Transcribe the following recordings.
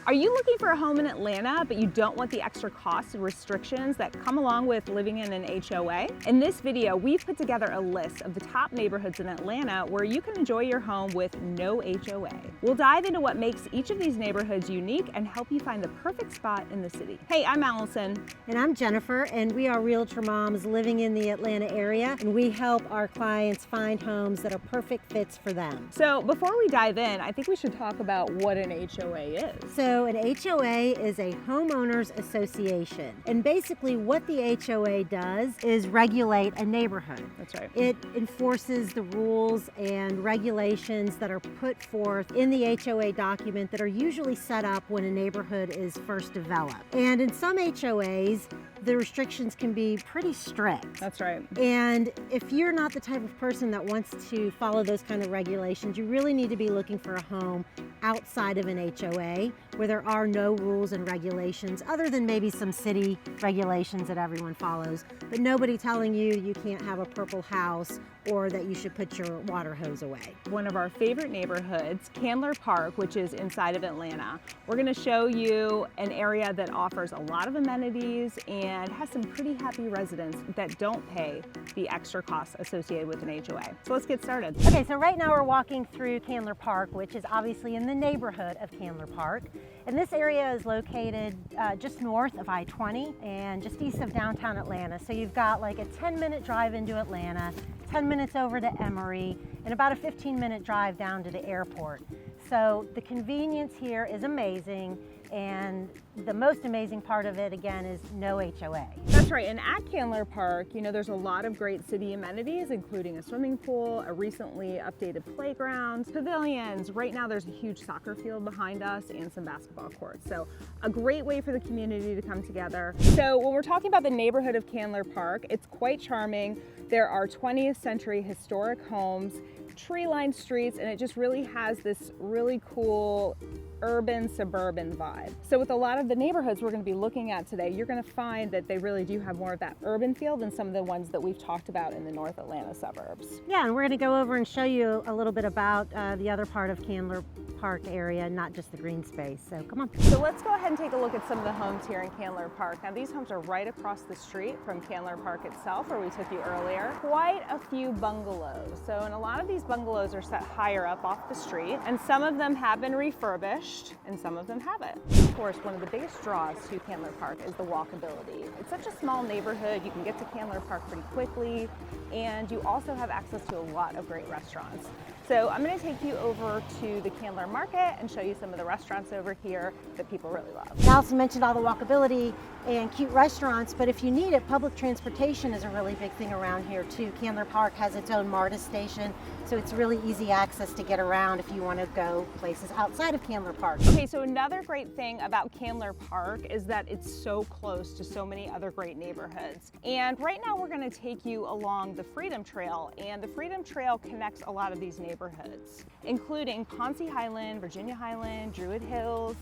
Are you looking for a home in Atlanta, but you don't want the extra costs and restrictions that come along with living in an HOA? In this video, we've put together a list of the top neighborhoods in Atlanta where you can enjoy your home with no HOA. We'll dive into what makes each of these neighborhoods unique and help you find the perfect spot in the city. Hey, I'm Allison. And I'm Jennifer, and we are realtor moms living in the Atlanta area, and we help our clients find homes that are perfect fits for them. So before we dive in, I think we should talk about what an HOA is. So an HOA is a homeowners association, and basically what the HOA does is regulate a neighborhood. That's right. It enforces the rules and regulations that are put forth in the HOA document that are usually set up when a neighborhood is first developed. And in some HOAs, the restrictions can be pretty strict. That's right. And if you're not the type of person that wants to follow those kind of regulations, you really need to be looking for a home outside of an HOA where there are no rules and regulations other than maybe some city regulations that everyone follows, but nobody telling you you can't have a purple house or that you should put your water hose away. One of our favorite neighborhoods, Candler Park, which is inside of Atlanta. We're going to show you an area that offers a lot of amenities and has some pretty happy residents that don't pay the extra costs associated with an HOA. So let's get started. Okay, so right now we're walking through Candler Park, which is obviously in the neighborhood of Candler Park. And this area is located just north of I-20 and just east of downtown Atlanta. So you've got like a 10-minute drive into Atlanta, 10 minutes over to Emory, and about a 15-minute drive down to the airport. So the convenience here is amazing, and the most amazing part of it, again, is no HOA. That's right, and at Candler Park, you know, there's a lot of great city amenities, including a swimming pool, a recently updated playground, pavilions. Right now there's a huge soccer field behind us and some basketball courts. So a great way for the community to come together. So when we're talking about the neighborhood of Candler Park, it's quite charming. There are 20th century historic homes, tree-lined streets, and it just really has this really cool urban suburban vibe. So with a lot of the neighborhoods we're going to be looking at today, you're going to find that they really do have more of that urban feel than some of the ones that we've talked about in the North Atlanta suburbs. Yeah, and we're going to go over and show you a little bit about the other part of Candler Park area, not just the green space. So come on. So let's go ahead and take a look at some of the homes here in Candler Park. Now these homes are right across the street from Candler Park itself, where we took you earlier. Quite a few bungalows. So, and a lot of these bungalows are set higher up off the street, and some of them have been refurbished and some of them haven't. Of course, one of the biggest draws to Candler Park is the walkability. It's such a small neighborhood, you can get to Candler Park pretty quickly, and you also have access to a lot of great restaurants. So I'm going to take you over to the Candler Market and show you some of the restaurants over here that people really love. Allison mentioned all the walkability and cute restaurants, but if you need it, public transportation is a really big thing around here too. Candler Park has its own MARTA station, so it's really easy access to get around if you want to go places outside of Candler Park. Okay, so another great thing about Candler Park is that it's so close to so many other great neighborhoods. And right now we're going to take you along the Freedom Trail, and the Freedom Trail connects a lot of these neighborhoods, including Ponce Highland, Virginia Highland, Druid Hills,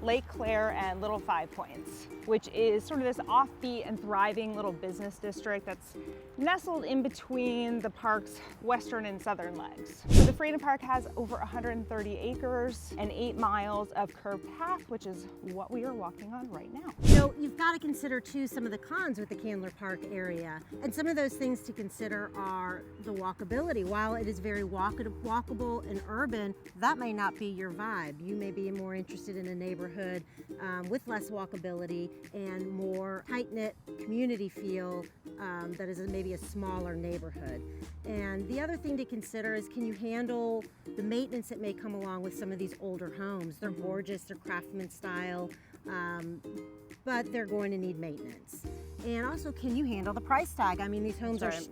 Lake Claire, and Little Five Points, which is sort of this offbeat and thriving little business district that's nestled in between the park's western and southern legs. So the Freedom Park has over 130 acres and 8 miles of curved path, which is what we are walking on right now. So you've got to consider too some of the cons with the Candler Park area, and some of those things to consider are the walkability. While it is very walkable and urban, that may not be your vibe. You may be more interested in a neighborhood with less walkability and more tight-knit community feel that is maybe a smaller neighborhood. And the other thing to consider is, can you handle the maintenance that may come along with some of these older homes? They're gorgeous, they're craftsman style, but they're going to need maintenance. And also, can you handle the price tag? I mean, these homes are just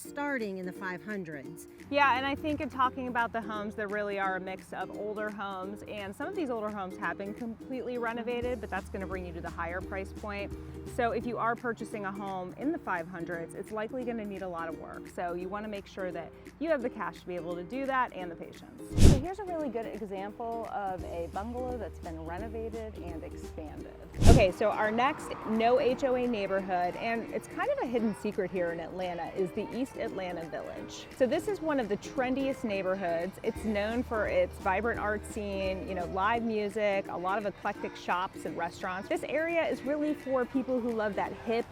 starting in the 500s. Yeah, and I think in talking about the homes, there really are a mix of older homes, and some of these older homes have been completely renovated, but that's going to bring you to the higher price point. So if you are purchasing a home in the 500s, it's likely going to need a lot of work. So you want to make sure that you have the cash to be able to do that and the patience. So here's a really good example of a bungalow that's been renovated and expanded. Okay, so our next no HOA neighborhood, and it's kind of a hidden secret here in Atlanta, is the East Atlanta Village. So this is one of the trendiest neighborhoods. It's known for its vibrant art scene, live music, a lot of eclectic shops and restaurants. This area is really for people who love that hip,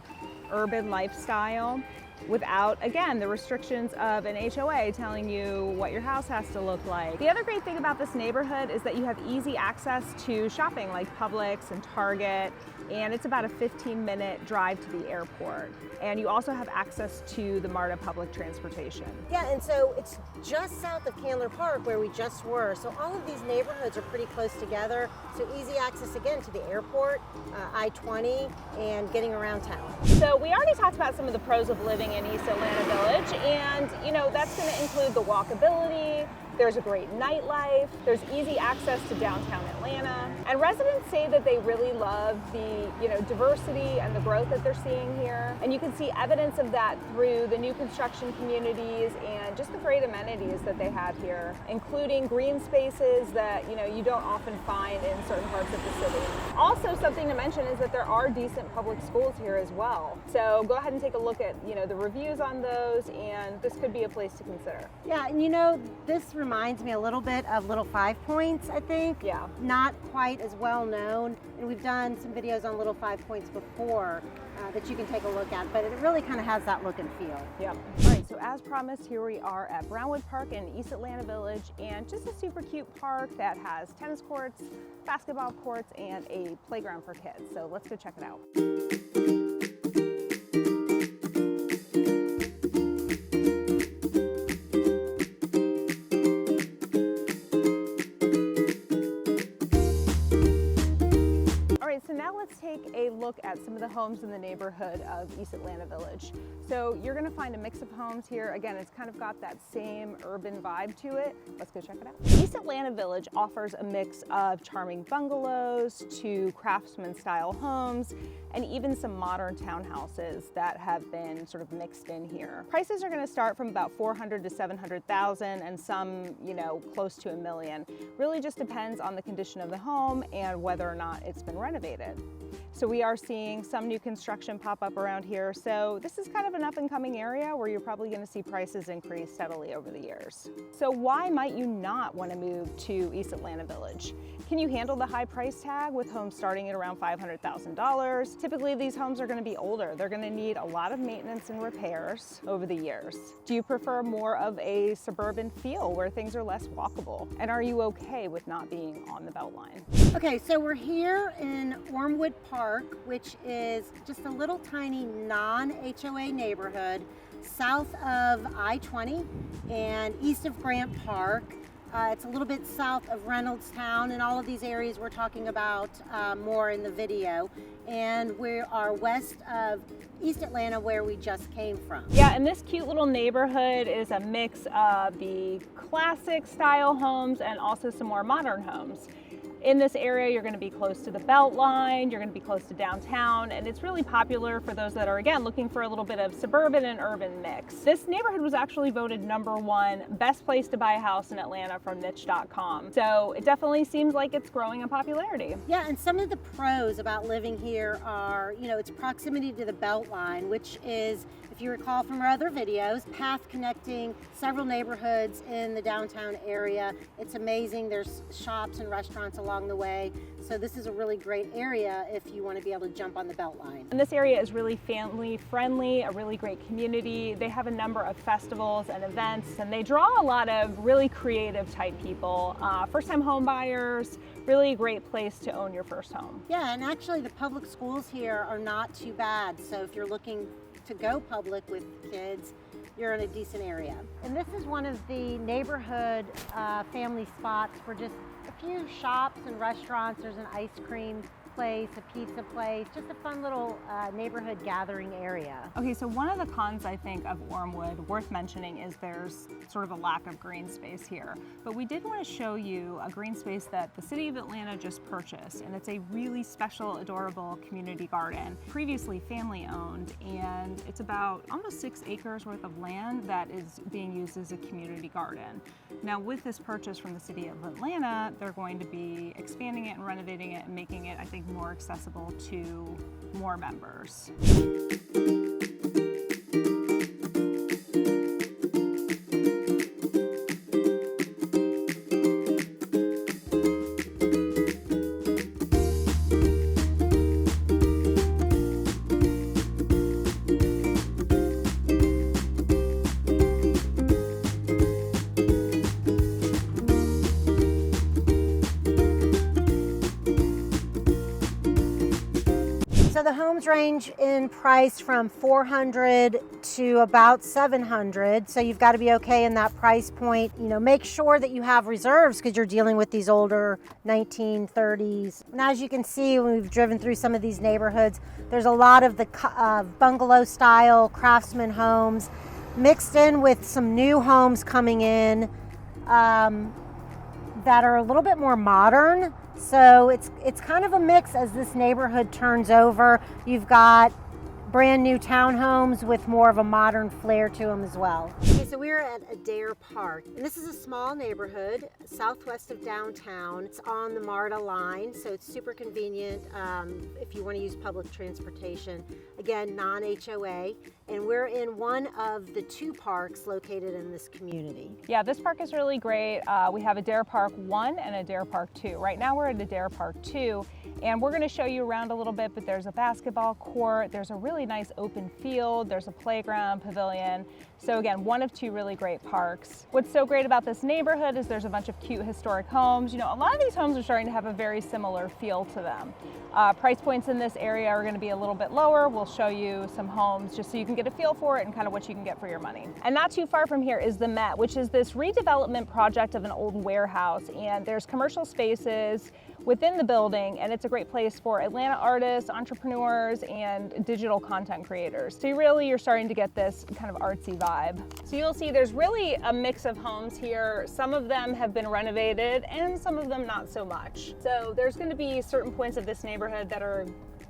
urban lifestyle without, again, the restrictions of an HOA telling you what your house has to look like. The other great thing about this neighborhood is that you have easy access to shopping like Publix and Target, and it's about a 15-minute drive to the airport. And you also have access to the MARTA public transportation. Yeah, and so it's just south of Candler Park where we just were. So all of these neighborhoods are pretty close together. So easy access again to the airport, I-20, and getting around town. So we already talked about some of the pros of living in East Atlanta Village, and that's going to include the walkability. There's a great nightlife, there's easy access to downtown Atlanta, and residents say that they really love the diversity and the growth that they're seeing here. And you can see evidence of that through the new construction communities and just the great amenities that they have here, including green spaces that you don't often find in certain parts of the city. Also, something to mention is that there are decent public schools here as well. So go ahead and take a look at the reviews on those, and this could be a place to consider. Yeah, and this reminds me a little bit of Little Five Points, I think. Yeah. Not quite as well known, and we've done some videos on Little Five Points before that you can take a look at, but it really kind of has that look and feel. Yeah. All right, so as promised, here we are at Brownwood Park in East Atlanta Village, and just a super cute park that has tennis courts, basketball courts, and a playground for kids. So let's go check it out. So now let's take a look at some of the homes in the neighborhood of East Atlanta Village. So you're going to find a mix of homes here. Again, it's kind of got that same urban vibe to it. Let's go check it out. East Atlanta Village offers a mix of charming bungalows to craftsman style homes and even some modern townhouses that have been sort of mixed in here. Prices are going to start from about $400,000 to $700,000 and some, close to $1 million. Really just depends on the condition of the home and whether or not it's been renovated. So we are seeing some new construction pop up around here. So this is kind of an up and coming area where you're probably going to see prices increase steadily over the years. So why might you not want to move to East Atlanta Village? Can you handle the high price tag with homes starting at around $500,000? Typically these homes are going to be older. They're going to need a lot of maintenance and repairs over the years. Do you prefer more of a suburban feel where things are less walkable? And are you okay with not being on the Beltline? Okay, so we're here in Ormwood Park, which is just a little tiny non-HOA neighborhood south of I-20 and east of Grant Park. It's a little bit south of Reynoldstown, and all of these areas we're talking about more in the video. And we are west of East Atlanta, where we just came from. Yeah, and this cute little neighborhood is a mix of the classic style homes and also some more modern homes. In this area, you're going to be close to the Beltline, you're going to be close to downtown, and it's really popular for those that are, again, looking for a little bit of suburban and urban mix. This neighborhood was actually voted #1 best place to buy a house in Atlanta from niche.com. So it definitely seems like it's growing in popularity. Yeah, and some of the pros about living here are, its proximity to the Beltline, which is, if you recall from our other videos, path connecting several neighborhoods in the downtown area. It's amazing. There's shops and restaurants along the way. So this is a really great area if you want to be able to jump on the Beltline. And this area is really family friendly, a really great community. They have a number of festivals and events, and they draw a lot of really creative type people, first-time home buyers, really a great place to own your first home. Yeah, and actually the public schools here are not too bad. So if you're looking to go public with kids, you're in a decent area. And this is one of the neighborhood family spots for just a few shops and restaurants. There's an ice cream place, a pizza place, just a fun little neighborhood gathering area. Okay, so one of the cons I think of Ormwood worth mentioning is there's sort of a lack of green space here. But we did want to show you a green space that the City of Atlanta just purchased, and it's a really special, adorable community garden, previously family owned, and it's about almost 6 acres worth of land that is being used as a community garden. Now with this purchase from the City of Atlanta, they're going to be expanding it and renovating it and making it, I think, more accessible to more members. So the homes range in price from $400 to about $700. So you've got to be okay in that price point. You know, make sure that you have reserves because you're dealing with these older 1930s. Now, as you can see, when we've driven through some of these neighborhoods, there's a lot of the bungalow style craftsman homes mixed in with some new homes coming in that are a little bit more modern. So it's kind of a mix as this neighborhood turns over. You've got brand new townhomes with more of a modern flair to them as well. Okay, so we're at Adair Park, and this is a small neighborhood southwest of downtown. It's on the MARTA line, so it's super convenient if you want to use public transportation. Again, non-HOA, and we're in one of the 2 parks located in this community. Yeah, this park is really great. We have Adair Park 1 and Adair Park 2. Right now we're at Adair Park 2, and we're going to show you around a little bit, but there's a basketball court, there's a really nice open field, there's a playground, pavilion. So again, one of 2 really great parks. What's so great about this neighborhood is there's a bunch of cute historic homes. You know, a lot of these homes are starting to have a very similar feel to them. Price points in this area are going to be a little bit lower. We'll show you some homes just so you can get a feel for it and kind of what you can get for your money. And not too far from here is the Met, which is this redevelopment project of an old warehouse, and there's commercial spaces within the building, and it's a great place for Atlanta artists, entrepreneurs, and digital content creators. So you're starting to get this kind of artsy vibe. So you'll see there's really a mix of homes here. Some of them have been renovated and some of them not so much. So there's going to be certain points of this neighborhood that are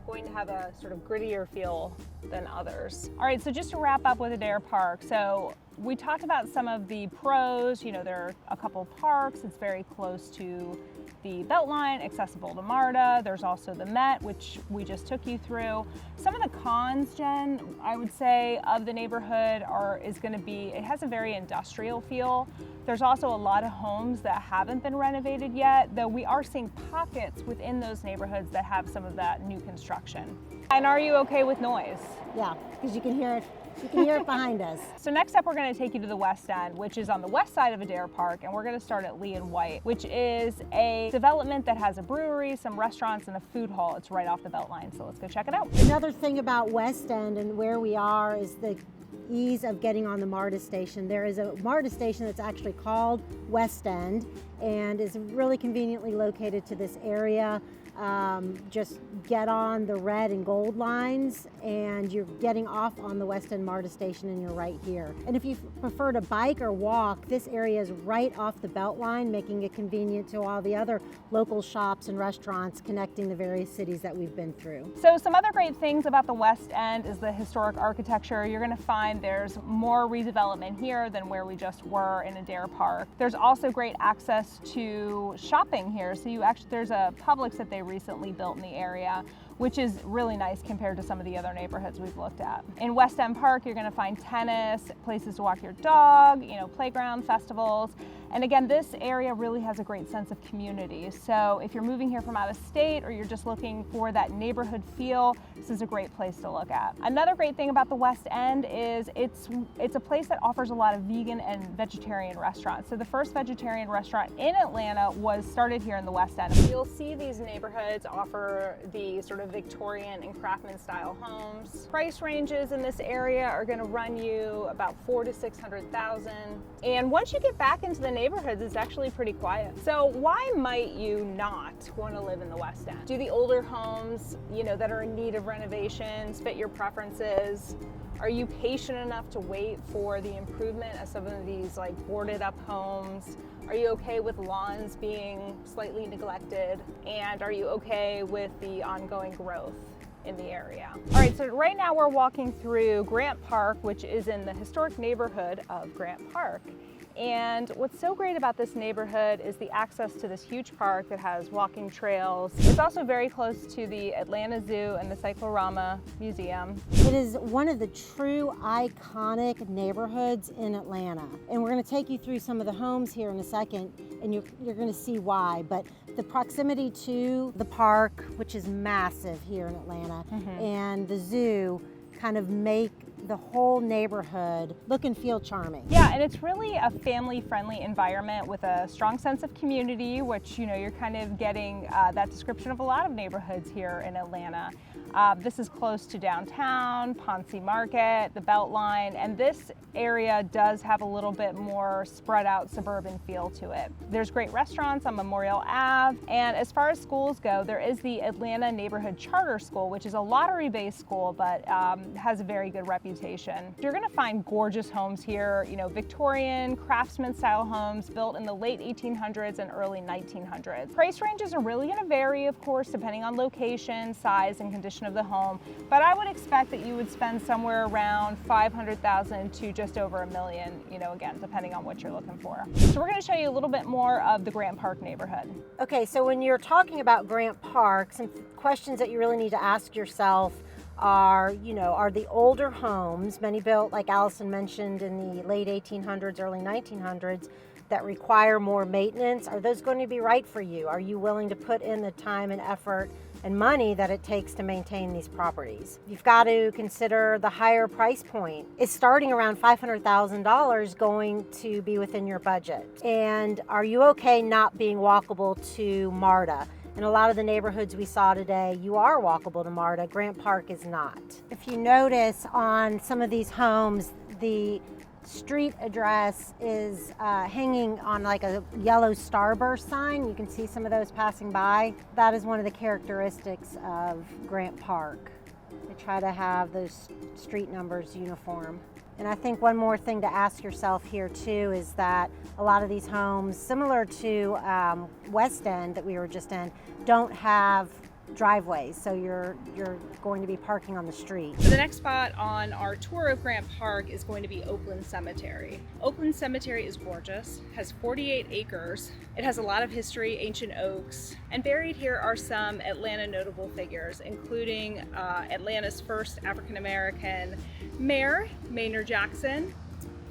going to have a sort of grittier feel than others. All right, so just to wrap up with Adair Park, so we talked about some of the pros. You know, there are a couple parks. It's very close to the Beltline, accessible to MARTA. There's also the Met, which we just took you through. Some of the cons, Jen, I would say, of the neighborhood is going to be, it has a very industrial feel. There's also a lot of homes that haven't been renovated yet, though we are seeing pockets within those neighborhoods that have some of that new construction. And are you okay with noise? Yeah, because you can hear it. You can hear it behind us. So next up, we're going to take you to the West End, which is on the west side of Adair Park, and we're going to start at Lee and White, which is a development that has a brewery, some restaurants, and a food hall. It's right off the Beltline, so let's go check it out. Another thing about West End and where we are is the ease of getting on the MARTA station. There is a MARTA station that's actually called West End and is really conveniently located to this area. Just get on the red and gold lines and you're getting off on the West End MARTA station and you're right here. And if you prefer to bike or walk, this area is right off the Beltline, making it convenient to all the other local shops and restaurants connecting the various cities that we've been through. So some other great things about the West End is the historic architecture. You're going to find there's more redevelopment here than where we just were in Adair Park. There's also great access to shopping here. So there's a Publix that they recently built in the area, which is really nice compared to some of the other neighborhoods we've looked at. In West End Park, you're going to find tennis, places to walk your dog, playground, festivals. And again, this area really has a great sense of community. So if you're moving here from out of state or you're just looking for that neighborhood feel, this is a great place to look at. Another great thing about the West End is it's a place that offers a lot of vegan and vegetarian restaurants. So the first vegetarian restaurant in Atlanta was started here in the West End. You'll see these neighborhoods offer the sort of Victorian and craftsman style homes. Price ranges in this area are going to run you about 400,000 to 600,000. And once you get back into the neighborhoods, it's actually pretty quiet. So why might you not want to live in the West End? Do the older homes, that are in need of renovations fit your preferences? Are you patient enough to wait for the improvement of some of these like boarded up homes? Are you okay with lawns being slightly neglected? And are you okay with the ongoing growth in the area? All right, so right now we're walking through Grant Park, which is in the historic neighborhood of Grant Park. And what's so great about this neighborhood is the access to this huge park that has walking trails. It's also very close to the Atlanta Zoo and the Cyclorama Museum. It is one of the true iconic neighborhoods in Atlanta. And we're going to take you through some of the homes here in a second, and you're going to see why. But the proximity to the park, which is massive here in Atlanta, and the zoo kind of make the whole neighborhood look and feel charming. Yeah, and it's really a family-friendly environment with a strong sense of community, which you're kind of getting that description of a lot of neighborhoods here in Atlanta. This is close to downtown, Ponce Market, the Beltline, and this area does have a little bit more spread out suburban feel to it. There's great restaurants on Memorial Ave, and as far as schools go, there is the Atlanta Neighborhood Charter School, which is a lottery-based school, but has a very good reputation. You're gonna find gorgeous homes here, Victorian, craftsman style homes built in the late 1800s and early 1900s. Price ranges are really gonna vary, of course, depending on location, size, and condition of the home, but I would expect that you would spend somewhere around 500,000 to just over $1 million, again, depending on what you're looking for. So we're gonna show you a little bit more of the Grant Park neighborhood. Okay, so when you're talking about Grant Park, some questions that you really need to ask yourself are the older homes, many built, like Allison mentioned, in the late 1800s, early 1900s, that require more maintenance, are those going to be right for you? Are you willing to put in the time and effort and money that it takes to maintain these properties? You've got to consider the higher price point. Is starting around $500,000 going to be within your budget? And are you okay not being walkable to MARTA? In a lot of the neighborhoods we saw today, you are walkable to MARTA. Grant Park is not. If you notice on some of these homes, the street address is hanging on like a yellow starburst sign. You can see some of those passing by. That is one of the characteristics of Grant Park. They try to have those street numbers uniform. And I think one more thing to ask yourself here too is that a lot of these homes, similar to West End that we were just in, don't have driveways, so you're going to be parking on the street. So the next spot on our tour of Grant Park is going to be Oakland Cemetery. Oakland Cemetery is gorgeous, has 48 acres. It has a lot of history, ancient oaks, and buried here are some Atlanta notable figures, including Atlanta's first African-American mayor, Maynard Jackson,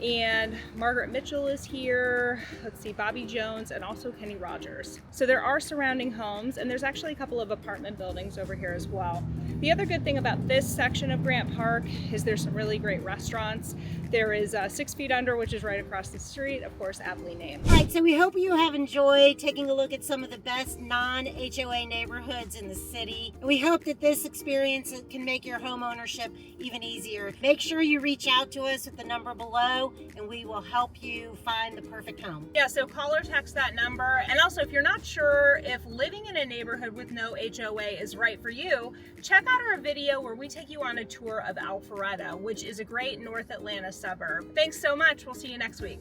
and Margaret Mitchell is here. Let's see, Bobby Jones, and also Kenny Rogers. So there are surrounding homes, and there's actually a couple of apartment buildings over here as well. The other good thing about this section of Grant Park is there's some really great restaurants. There is 6 Feet Under, which is right across the street, of course, aptly named. All right, so we hope you have enjoyed taking a look at some of the best non-HOA neighborhoods in the city. We hope that this experience can make your home ownership even easier. Make sure you reach out to us at the number below, and we will help you find the perfect home. Yeah, so call or text that number. And also, if you're not sure if living in a neighborhood with no HOA is right for you, check out our video where we take you on a tour of Alpharetta, which is a great North Atlanta suburb. Thanks so much. We'll see you next week.